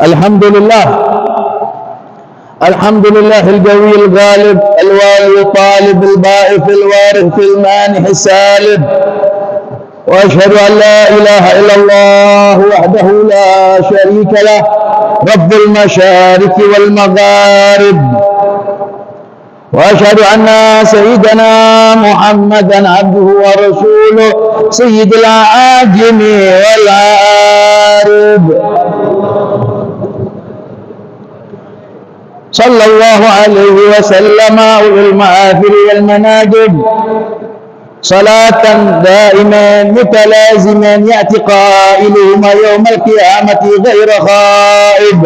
الحمد لله القوي الغالب الوالي الطالب البائف الوارث المانح السالب، وأشهد أن لا إله إلا الله وحده لا شريك له رب المشارق والمغارب، وأشهد أن سيدنا محمدا عبده ورسوله سيد الأعاجم والعارب، صلى الله عليه وسلم أولي المآثر والمناجب صلاة دائما متلازما يأتي قائلهما يوم القيامة غير خائب.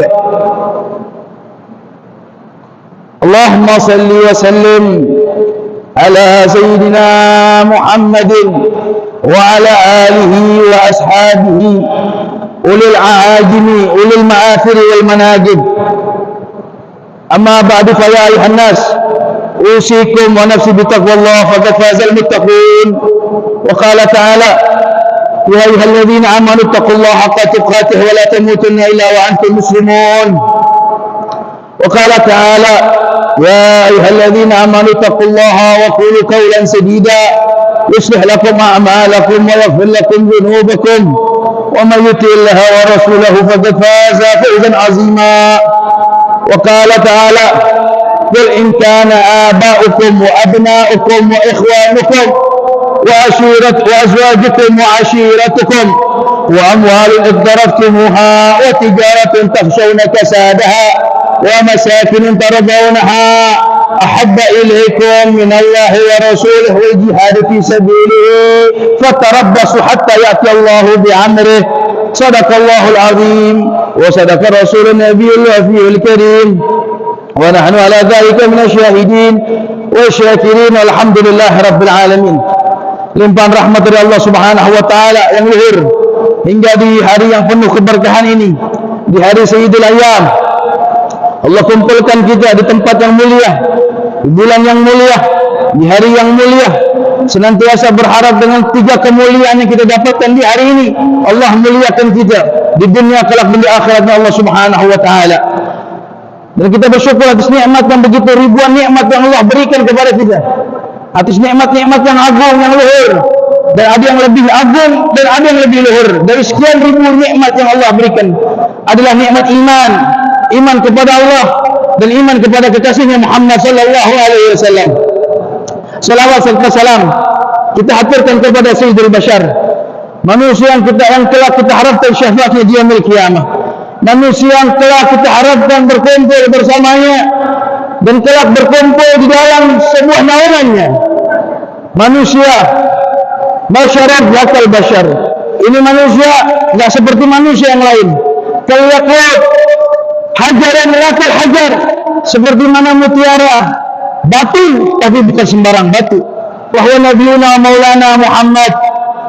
اللهم صل وسلم على سيدنا محمد وعلى آله وأصحابه أولي العاجم أولي المآثر والمناجب. أما بعد فيا أيها الناس أوصيكم ونفسي بتقوى الله فقد فاز المتقون. وقال تعالى: يا أيها الذين آمنوا اتقوا الله حق تقاته ولا تموتن إلا وأنتم مسلمون. وقال تعالى: يا أيها الذين آمنوا اتقوا الله وقولوا قولا سديدا يصلح لكم أعمالكم ويغفر لكم ذنوبكم ومن يطع الله ورسوله فقد فاز فوزا عظيما. وقال تعالى: قل إن كان آباؤكم وأبناؤكم وإخوانكم وأزواجكم وعشيرتكم وأموال اقترفتموها وتجارة تخشون كسادها ومساكن ترضونها أحب إليكم من الله ورسوله والجهاد في سبيله فتربصوا حتى يأتي الله بأمره. صدق الله العظيم وصدق رسول النبي الوفي الكريم ونحن على ذلك من الشاهدين والشاكرين والحمد لله رب العالمين. Limpahan rahmat dari Allah Subhanahu wa taala yang luhur hingga di hari yang penuh keberkahan ini, di hari Sayyidul Ayyam, Allah kumpulkan kita di tempat yang mulia, di bulan yang mulia, di hari yang mulia. Senantiasa berharap dengan 3 kemuliaan yang kita dapatkan di hari ini, Allah muliakan kita di dunia kelak dan di akhirat Allah Subhanahu wa taala. Dan kita bersyukur atas nikmat yang begitu ribuan nikmat yang Allah berikan kepada kita, atas nikmat-nikmat yang agung yang luhur, dan ada yang lebih agung dan ada yang lebih luhur dari sekian ribu nikmat yang Allah berikan adalah nikmat iman kepada Allah dan iman kepada kekasihnya Muhammad sallallahu alaihi wasallam. Salawat serta salam kita haturkan kepada Sayyidul Bashar, manusia yang kelak kita harapkan syafaatnya di yaumil qiyamah, manusia yang kelak kita harapkan berkumpul bersamanya dan kelak berkumpul di dalam sebuah naungannya. Manusia basyarat lakal bashar, ini manusia tidak seperti manusia yang lain. Kalaqut hajaran lakal hajar, seperti mana mutiara batu, tapi bukan sembarang batu. Wahwa nabiyuna maulana Muhammad,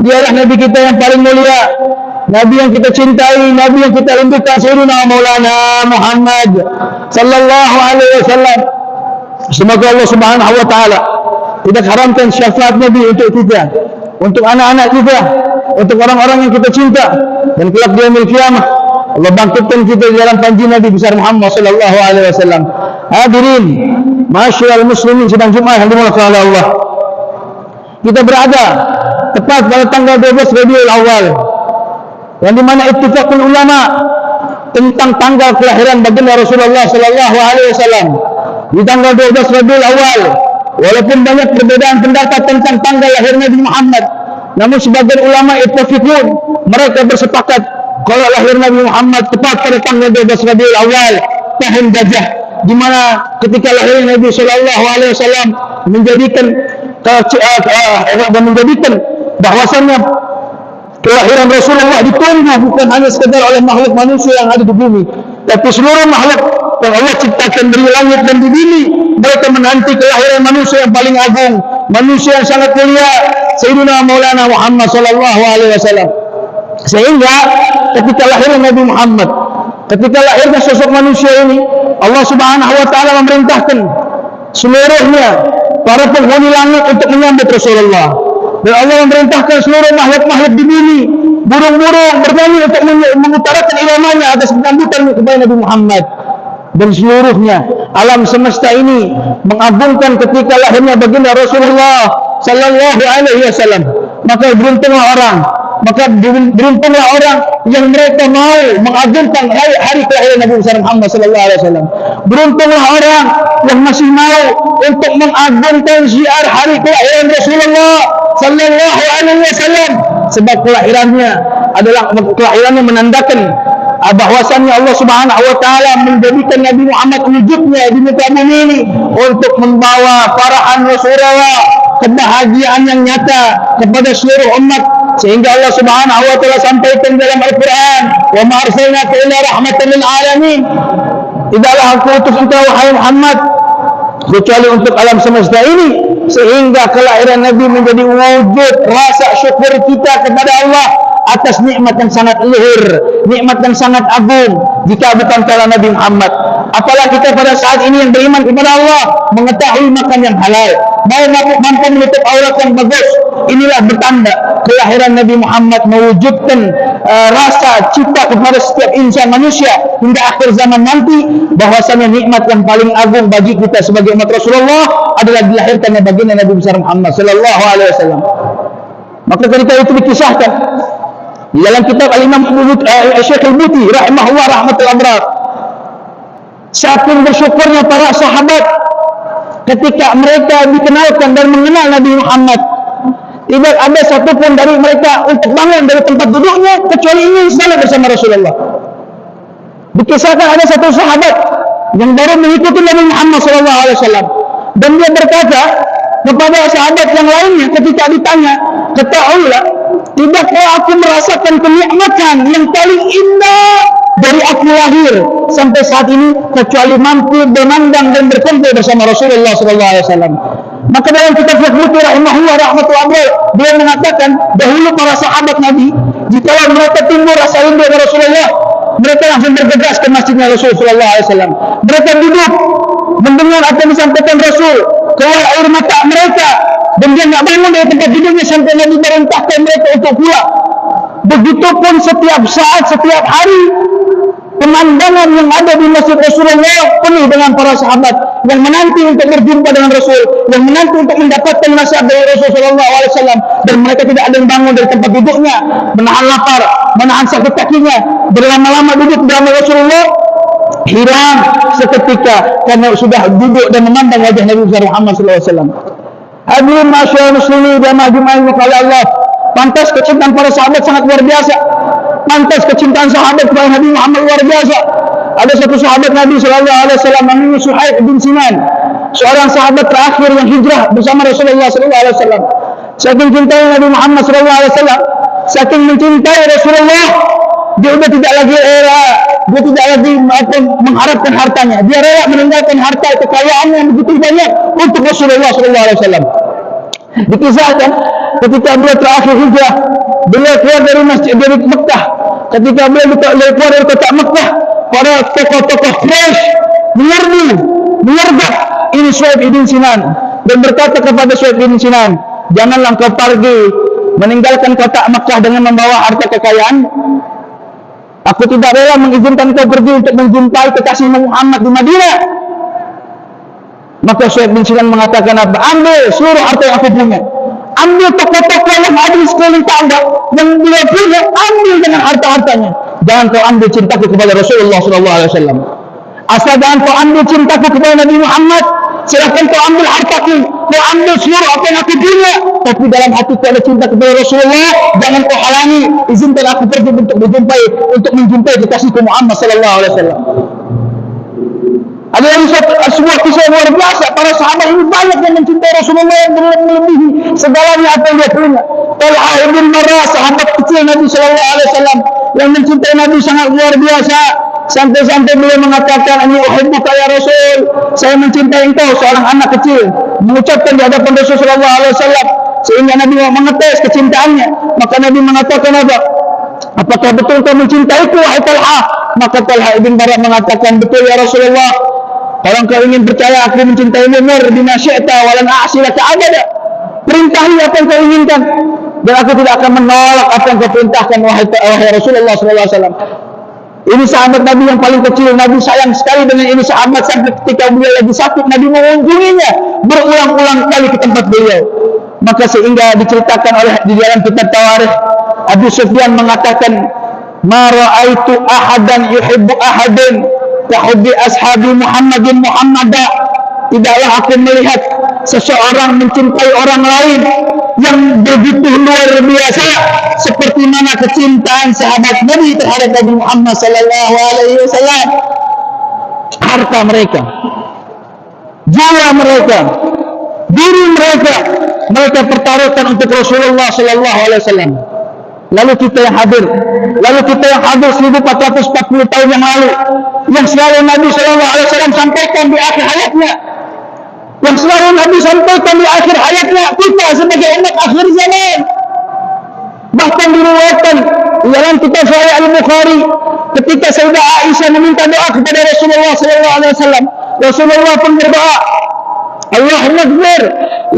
dialah nabi kita yang paling mulia, nabi yang kita cintai, nabi yang kita rindukan, sayyidina maulana Muhammad sallallahu alaihi wasallam. Semoga Allah Subhanahu wa taala tidak haramkan syafaat nabi untuk kita, untuk anak-anak kita, untuk orang-orang yang kita cinta, dan kelak di yaumil qiyamah Allah bangkitkan kita di dalam panji Nabi besar Muhammad sallallahu alaihi wasallam. Hadirin masyaallah muslimin sidang Jumat yang dimuliakan oleh Allah. Kita berada tepat pada tanggal 12 Rabiul Awal, yang dimana ittifaqul ulama tentang tanggal kelahiran baginda Rasulullah sallallahu alaihi wasallam di tanggal 12 Rabiul Awal. Walaupun banyak perbedaan pendapat tentang tanggal lahir Nabi Muhammad, namun sebagian ulama ittifaqun, mereka bersepakat kalau lahir Nabi Muhammad tepat pada tanggal 12 Rabiul Awal tahun Gajah, di mana ketika lahir Nabi sallallahu alaihi wasallam menjadikan bahwasannya kelahiran Rasulullah ditunggu bukan hanya sekadar oleh makhluk manusia yang ada di bumi, tapi seluruh makhluk yang Allah ciptakan dari langit dan di bumi, mereka menanti kelahiran manusia yang paling agung, manusia yang sangat mulia, Sayyidina Maulana Muhammad sallallahu alaihi wasallam. Sehingga ketika lahir Nabi Muhammad, ketika lahirnya sosok manusia ini, Allah Subhanahu wa taala memerintahkan seluruhnya para penghuni langit untuk menyambut Rasulullah. Dan Allah memerintahkan seluruh makhluk-makhluk di bumi, burung-burung bernyanyi untuk mengutarakan iramanya atas penyambutan kepada Nabi Muhammad. Dan seluruhnya alam semesta ini mengagungkan ketika lahirnya baginda Rasulullah sallallahu alaihi wasallam. Maka beruntunglah orang yang mereka mau mengagungkan hari kelahiran Nabi Muhammad sallallahu alaihi wasallam. Beruntunglah orang yang masih mau untuk mengagungkan syiar hari kelahiran Rasulullah sallallahu alaihi wasallam, sebab kelahirannya menandakan bahwasannya Allah Subhanahu wa taala menjadikan Nabi Muhammad wujudnya di muka bumi ini untuk membawa farahan Rasulullah, kebahagiaan yang nyata kepada seluruh umat, sehingga Allah Subhanahu wa taala sampaikan dalam Al-Qur'an, "Wa ma arsalnaka illa rahmatan lil alamin." Tidaklah aku utus engkau wahai Muhammad kecuali untuk alam semesta ini, sehingga kelahiran Nabi menjadi wujud rasa syukur kita kepada Allah atas nikmat yang sangat luhur, nikmat yang sangat agung. Jika bukan karena Nabi Muhammad, apalah kita pada saat ini yang beriman kepada Allah, mengetahui makan yang halal, mampu menutup aurat yang bagus. Inilah bertanda kelahiran Nabi Muhammad mewujudkan rasa cinta kepada setiap insan manusia hingga akhir zaman nanti, bahwasanya nikmat yang paling agung bagi kita sebagai umat Rasulullah adalah dilahirkannya baginda Nabi besar Muhammad sallallahu alaihi wasallam. Maka ketika itu dikisahkan di dalam kitab Al-Imam Syekh Al-Buti rahimahullah rahmatul abrar, saking bersyukurnya para sahabat ketika mereka dikenalkan dan mengenal Nabi Muhammad, tidak ada satupun dari mereka untuk bangun dari tempat duduknya kecuali ingin salat bersama Rasulullah. Dikisahkan ada satu sahabat yang baru mengikuti Nabi Muhammad SAW, dan dia berkata kepada sahabat yang lainnya ketika ditanya, "Ketahuilah, tidakkah aku merasakan kenikmatan yang paling indah dari aku lahir sampai saat ini kecuali mampu bermandang dan berkumpul bersama Rasulullah SAW." Maka dalam kitab Al-Buti rahimahullah rahmatullah dia mengatakan, dahulu para sahabat Nabi, jika mereka timbul rasa rindu kepada Rasulullah, mereka langsung bergegas ke masjidnya Rasulullah SAW. Mereka duduk mendengar apa yang disampaikan Rasul, keluar air mata mereka, dan dia tidak bangun dari tempat duduknya sampai Nabi merintahkan mereka untuk pulang. Begitupun setiap saat, setiap hari, pemandangan yang ada di masjid Rasulullah penuh dengan para sahabat yang menanti untuk berjumpa dengan Rasul, yang menanti untuk mendapatkan nasihat dari Rasulullah SAW, dan mereka tidak ada yang bangun dari tempat duduknya, menahan lapar, menahan sakit kakinya, berlama-lama duduk bersama Rasulullah, hilang seketika karena sudah duduk dan memandang wajah Nabi Muhammad SAW. Hadirin masyaallah muslimin dan majmu'in oleh Allah, pantas kecintaan para sahabat sangat luar biasa. Pantas kecintaan sahabat kepada Nabi Muhammad luar biasa. Ada satu sahabat Nabi SAW namanya Suhaib bin Sinan, seorang sahabat terakhir yang hijrah bersama Rasulullah SAW. Saking cintai Nabi Muhammad SAW, saking mencintai Rasulullah, dia sudah tidak lagi mengharapkan hartanya. Dia rela meninggalkan harta kekayaannya yang begitu banyak untuk Rasulullah SAW. Dikisahkan ketika beliau terakhir hijrah, beliau keluar dari masjid dari Mekah. Ketika beliau keluar dari kota Mekah, para tokoh-tokoh Quraisy menyergap ini Suhaib bin Sinan dan berkata kepada Suhaib bin Sinan, "Janganlah kau pergi meninggalkan kota Mekah dengan membawa harta kekayaan. Aku tidak rela mengizinkan kau pergi untuk menjumpai kekasih Muhammad di Madinah." Maka Suhaib bin Sinan mengatakan apa? "Ambil seluruh harta yang aku punya. Ambil tokoh-tokoh yang ada di sekeliling Ka'bah yang beliau punya, ambil dengan harta-hartanya. Jangan kau ambil cintaku kepada Rasulullah SAW. Asal jangan kau ambil cintaku kepada Nabi Muhammad. Silakan kau ambil hartaku, kau ambil seluruh apa yang aku punya, tapi dalam hatiku ada cinta kepada Rasulullah. Jangan kau halangi. Izinkan aku pergi untuk menjumpai kekasihku Muhammad SAW." Ada yang sebuah kisah luar biasa. Para sahabat ini banyak yang mencintai Rasulullah yang melebihi segalanya apa yang dia punya. Talha bin Marrah, sahabat kecil Nabi SAW yang mencintai Nabi sangat luar biasa. Sampai-sampai beliau mengatakan, "Ini uhibbuka ya Rasul." Saya mencintai engkau, seorang anak kecil, mengucapkan di hadapan Rasulullah SAW, sehingga Nabi mengetes kecintaannya. Maka Nabi mengatakan apa? "Apakah betul kau mencintaiku wahai Talha?" Maka Talha bin Marrah mengatakan, "Betul ya Rasulullah. Kalau kau ingin percaya aku mencintai umur bima syi'ta walan a'silaka abada." Perintahi apa yang kau inginkan. dan aku tidak akan menolak apa yang kau perintahkan wahai Rasulullah SAW. Ini sahabat Nabi yang paling kecil. Nabi sayang sekali dengan ini sahabat sampai ketika beliau lagi sakit, Nabi mengunjunginya berulang-ulang kali ke tempat beliau. Maka sehingga diceritakan oleh di dalam kitab Tawarikh, Abu Sufyan mengatakan, "Ma ra'aitu ahadan yuhibbu ahadan ka hubbi ashabi Muhammadin Muhammada." Tidaklah aku melihat seseorang mencintai orang lain yang begitu luar biasa seperti mana kecintaan sahabat Nabi terhadap Nabi Muhammad sallallahu alaihi wasallam. Harta mereka, jiwa mereka, diri mereka, mereka pertaruhkan untuk Rasulullah sallallahu alaihi wasallam. Lalu kita yang hadir 1440 tahun yang lalu, yang selalu Nabi sallallahu alaihi wasallam sampaikan di akhir hayatnya, yang selalu Nabi sampaikan di akhir hayatnya, kita sebagai umat akhir zaman. Bahkan diriwayatkan dalam kitab Sahih Al-Bukhari, ketika Sayyidah Aisyah meminta doa kepada Rasulullah sallallahu alaihi wasallam, Rasulullah pun berdoa, Allahumma ighfir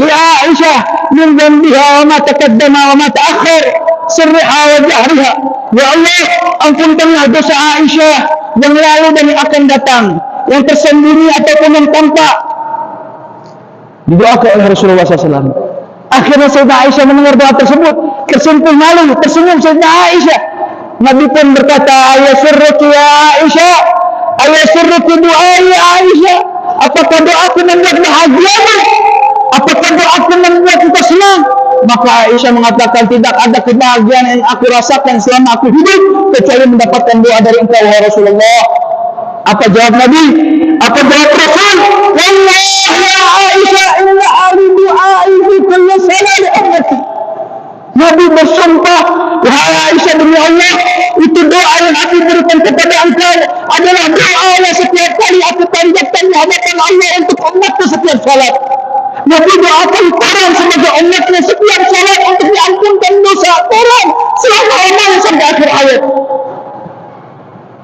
li Aisyah min dhanbiha wa ma taqaddama wa ma ta'akhkhar, sirriha wa jahriha. Ya Allah, ampunkanlah dosa Aisyah yang lalu dan yang akan datang, yang tersembunyi ataupun yang tampak. Didoakan oleh Rasulullah SAW. Akhirnya Sayyidah Aisyah mendengar doa tersebut, tersentuh malu, tersenyum Sayyidah Aisyah. Nabi pun berkata, ayasurruki ya Aisyah, ayasurruki du'ai ya Aisyah. Apakah doaku membuat bahagiamu? Apakah doaku membuat kita senang? Maka Aisyah mengatakan, tidak ada kebahagiaan yang aku rasakan selama aku hidup kecuali mendapatkan doa dari engkau wahai Rasulullah. Apa jawab Nabi? Apa jawab Rasul? Wallahi ya Aisyah, inna ali du'ai fi kulli salat ummati. Nabi bersumpah, wahai Aisyah, demi Allah, itu doa yang aku berikan kepada engkau adalah doa yang setiap kali aku panjatkan di hadapan Allah untuk umatku setiap salat. Nabi doakan Quran sebagai umatnya setiap salat untuk diampunkan dosa Quran selama amal sampai akhir hayat.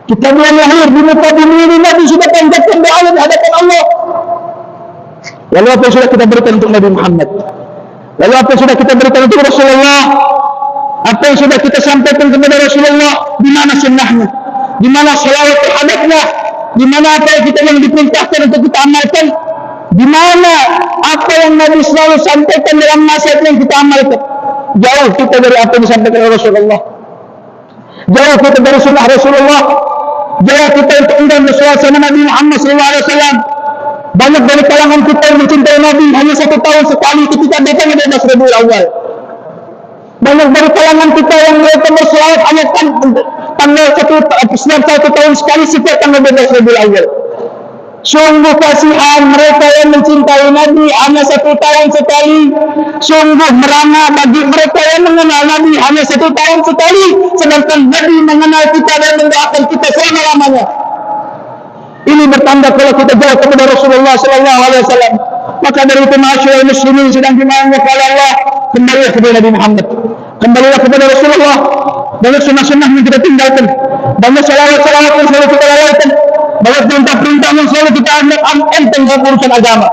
Kita belum lahir di muka bumi ini, Nabi sudah panjatkan doa di hadapan Allah. Lalu apa yang sudah kita berikan untuk Nabi Muhammad? Lalu apa yang sudah kita berikan untuk Rasulullah? Apa yang sudah kita sampaikan kepada Rasulullah? Di mana sunnahnya? Di mana salawat terhadapnya? Di mana apa yang kita yang diperintahkan untuk kita amalkan? Di mana apa yang Nabi selalu sampaikan dalam nasihat yang kita amalkan? Jauh kita dari apa yang disampaikan oleh Rasulullah. Jauh kita dari sunnah Rasulullah. Jauh kita untuk enggan suasana Nabi Muhammad SAW. Banyak dari kalangan kita yang mencintai Nabi hanya 1 tahun sekali ketika datangnya 12 Rabiul Awal. Banyak dari kalangan kita yang mereka berselawat hanya tanggal 1 tahun sekali setiap tanggal 12 Rabiul Awal. Sungguh kasihan mereka yang mencintai Nabi hanya 1 tahun sekali. Sungguh merana bagi mereka yang mengenal Nabi hanya 1 tahun sekali, sedangkan Nabi mengenal kita dan mendoakan kita selama-lamanya. Ini bertanda kalau kita jauh kepada Rasulullah SAW. Maka dari itu masyarakat muslimin sedang dimana oleh Allah, kembalilah kepada Nabi Muhammad, kembalilah kepada Rasulullah. Banyak sunnah-sunnah yang kita tinggalkan, banyak salawat-salawat yang selalu kita lalaikan, banyak perintah-perintah yang selalu kita anggap enteng dalam urusan agama.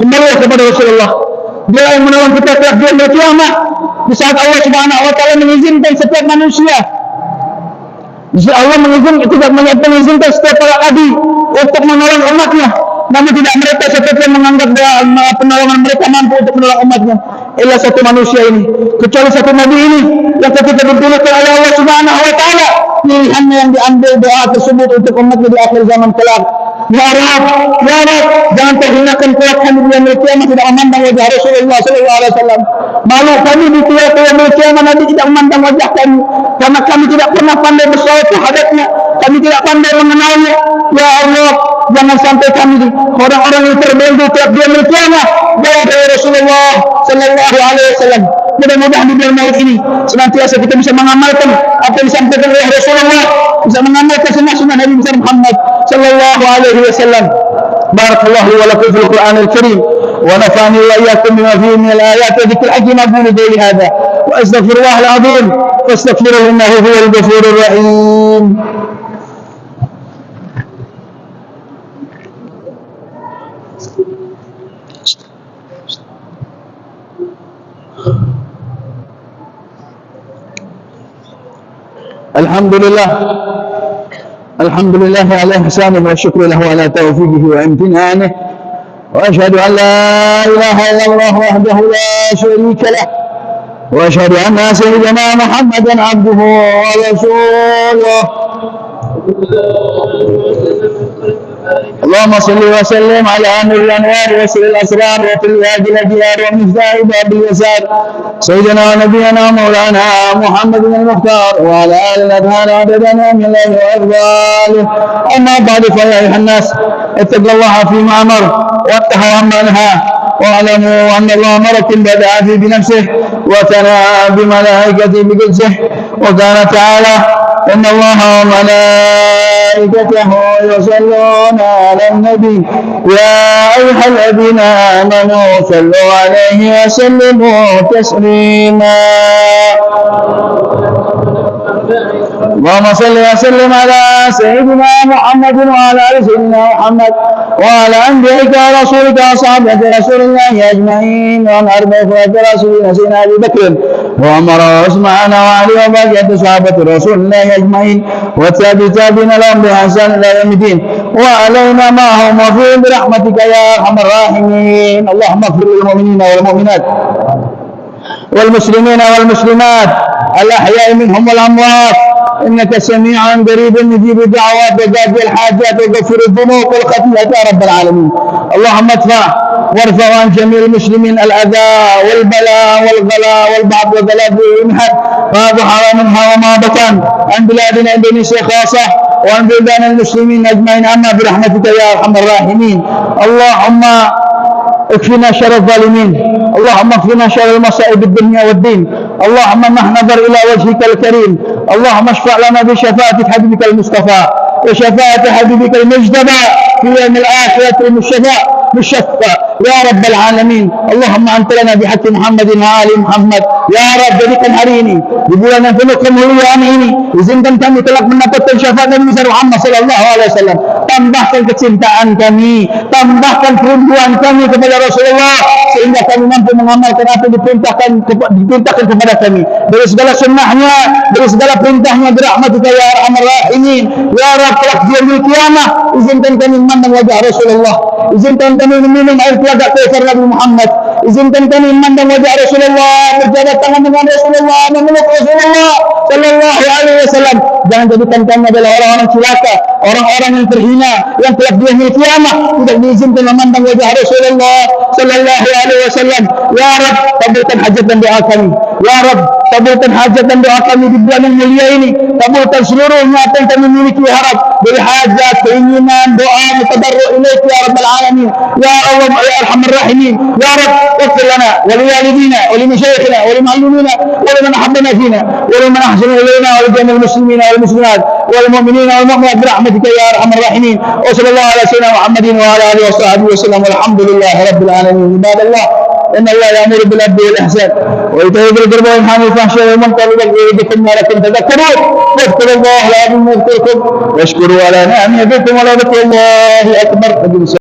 Kembalilah kepada Rasulullah. Dia yang menolong kita kelak di hari kiamat, di saat Allah Subhanahu wa taala mengizinkan setiap manusia. Jika Allah mengizinkan setiap para nabi untuk menolong umatnya, namun tidak mereka seperti menganggap penolongan mereka mampu untuk menolong umatnya. Ialah satu manusia ini, kecuali satu nabi ini yang ketika dipilihkan oleh Allah Subhanahu wa taala, pilihannya yang diambil doa tersebut untuk umatnya di akhir zaman kelak. Ya Rab, jangan terhinakan kelak kami di hari kiamat tidak memandang wajah Rasulullah SAW. Malu kami di hari kiamat Nabi tidak memandang wajah kami, karena kami tidak pernah pandai bersalawat terhadapnya, kami tidak pandai mengenalnya. Ya Allah, jangan sampai kami orang-orang yang terbelenggu tiap di hari kiamat dari Rasulullah SAW. Mudah-mudahan di bulan Maulid ini senantiasa kita bisa mengamalkan apa yang disampaikan oleh Rasulullah, bisa mengamalkan sunnah-sunnah Nabi Muhammad sallallahu alaihi wasallam. Barakallahu wa lakum fil Qur'anil Karim wa nafa'ani wa iyyakum bima fihi min al-ayati wa dhikril hakim aqulu qawli hadha wa astaghfirullahal azim fastaghfiruhu innahu huwal ghafurur rahim. الحمد لله على إحسانه والشكر له على توفيقه وامتنانه، وأشهد أن لا إله إلا الله وحده لا شريك له، وأشهد أن سيدنا محمدا عبده ورسوله. اللهم صل وسلم على نور الأنوار وسر الأسرار وفي الأديار ومفتاح باب اليسار سيدنا ونبينا مولانا محمد المختار وعلى آله الأطهار عددنا من الله وأفضاله. أما بعد فيا أيها الناس اتقوا الله فيما أمر واتقوا عما نهى، واعلموا أن الله أمركم بدعاء بنفسه وثنى بملائكته بقدسه، وقال تعالى: إن الله وملائكته يصلون على النبي يا أيها الذين آمنوا صلوا عليه وسلموا تسليما. اللهم صل وسلم على سيدنا محمد وعلى آل سيدنا محمد وعلى أنبيائك ورسولك وصحابة رسول الله أجمعين، وعن أربعة رسولنا سيدنا أبي بكر وعمر وعثمان وعلي وبقية صحابة رسول الله أجمعين، والتابعين لهم بإحسان إلى يوم الدين، وعلينا معهم وفيهم برحمتك يا أرحم الراحمين. اللهم اغفر للمؤمنين والمؤمنات والمسلمين والمسلمات الأحياء منهم والأموات، إنك سميع قريب مجيب الدعوات وقاضي الحاجات وغفر الذنوب والخطيئات يا رب العالمين. اللهم وارفع عن جميع المسلمين الأذى والبلاء والغلاء والبعض والغلاء والمحن ما ظهر منها وما بطن عن بلادنا اندونيسيا خاصة وعن بلدان المسلمين أجمعين، أما برحمتك يا أرحم الراحمين. اللهم اكفنا شر الظالمين، اللهم اكفنا شر المصائب الدنيا والدين، اللهم نحن نظر إلى وجهك الكريم، اللهم اشفع لنا بشفاعة حبيبك المصطفى وشفاعة حبيبك المجتبى في يوم الآخرة المشفى يا رب العالمين. اللهم أنت لنا بحق محمد وآل محمد ya Rabb, jadikan hari ini di bulan yang penuh kemuliaan ini, izinkan kami telah mendapatkan syafaat Nabi Muhammad SAW. Tambahkan kecintaan kami, tambahkan kerinduan kami kepada Rasulullah, sehingga kami mampu mengamalkan apa yang diperintahkan kepada kami dari segala sunnahnya, dari segala perintahnya, birahmatika ya arhamar rahimin. Ya Rabb, kelak di yaumil qiyamah, izinkan kami memandang wajah Rasulullah, izinkan kami meminum air telaga Kautsar Nabi Muhammad, izinkan kami memandang wajah Rasulullah, berjabat tangan dengan Rasulullah, memeluk Rasulullah Sallallahu Alaihi Wasallam. Jangan jadikan kami adalah orang-orang celaka, orang-orang yang terhina, yang kelak di yaumil qiyamah tidak diizinkan memandang wajah Rasulullah Sallallahu Alaihi Wasallam. Ya Rabb, kabulkan hajat dan doa kami. Ya Rabb, kabulkan hajat dan doa kami di bulan yang mulia ini. Kabulkan seluruhnya apa yang kami miliki, harap dari hajat, keinginan, doa, mutadarru ilaik ya Rabbal Alamin. Ya Allah, ya Arhamar Rahimin. Ya Rabb, اغفر لنا ولوالدينا ولمشايخنا ولمعلمينا ولمن أحبنا فينا ولمن أحسن إلينا ولجميع المسلمين والمسلمات والمؤمنين والمؤمنات برحمتك يا أرحم الراحمين. وصلى الله على سيدنا محمد وعلى آله وصحبه وسلم، والحمد لله رب العالمين. عباد الله، إن الله يأمر بالعدل والإحسان وإيتاء ذي القربى وينهى عن الفحشاء والمنكر والبغي يعظكم لعلكم تذكرون. واذكروا الله العظيم يذكركم واشكروا على نعمه يزدكم ولذكر الله أكبر.